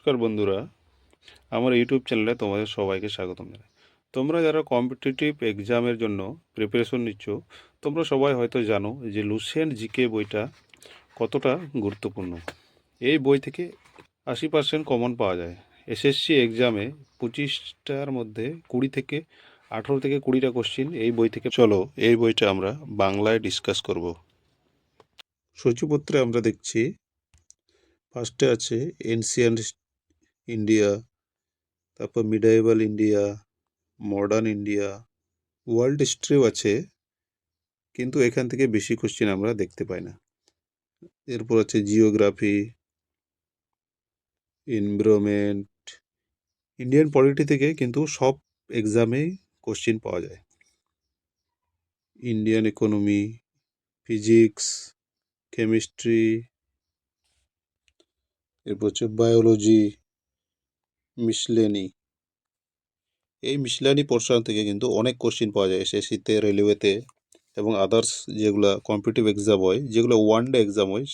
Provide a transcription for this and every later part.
নমস্কার বন্ধুরা, আমার ইউটিউব চ্যানেলে তোমাদের সবাইকে স্বাগতম জানাই। তোমরা যারা কম্পিটিটিভ এক্সামের জন্য প্রিপারেশন নিচ্ছ, তোমরা সবাই হয়তো জানো যে লুসেন্ট জিকে বইটা কতটা গুরুত্বপূর্ণ। এই বই থেকে 80% কমন পাওয়া যায়। এসএসসি এক্সামে 25টার মধ্যে 18 থেকে 20টা কোশ্চিন এই বই থেকে। চলো এই বইটা আমরা বাংলায় ডিসকাস করব। সূচিপত্রে আমরা দেখছি ফার্স্টে আছে এনসিয়েন্ট ইন্ডিয়া, তারপর মিডাইভাল ইন্ডিয়া, মডার্ন ইন্ডিয়া, ওয়ার্ল্ড হিস্ট্রিও আছে, কিন্তু এখান থেকে বেশি কোশ্চিন আমরা দেখতে পাই না। এরপর আছে জিওগ্রাফি, এনভায়রনমেন্ট, ইন্ডিয়ান পলিটি থেকে কিন্তু সব এক্সামেই কোশ্চিন পাওয়া যায়। ইন্ডিয়ান ইকোনমি, ফিজিক্স, কেমিস্ট্রি, এরপর হচ্ছে বায়োলজি, মিসলেনি। এই মিসলেনি পোর্শন থেকে কিন্তু অনেক কোশ্চিন পাওয়া যায় এসএসসিতে, রেলওয়েতে এবং আদার্স যেগুলো কম্পিটিটিভ এক্সাম হয়, যেগুলো ওয়ান ডে এক্সাম হয়,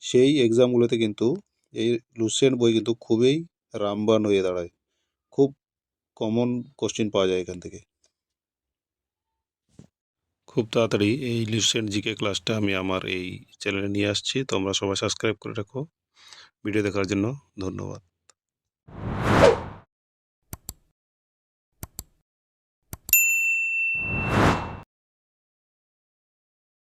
সেই এক্সামগুলোতে কিন্তু এই লুসেন্ট বই কিন্তু খুবই রামবাণ হয়ে দাঁড়ায়। খুব কমন কোশ্চিন পাওয়া যায় এখান থেকে। খুব তাড়াতাড়ি এই লুসেন্ট জিকে ক্লাসটা আমি আমার এই চ্যানেলে নিয়ে আসছি। তোমরা সবাই সাবস্ক্রাইব করে রাখো। ভিডিও দেখার জন্য ধন্যবাদ।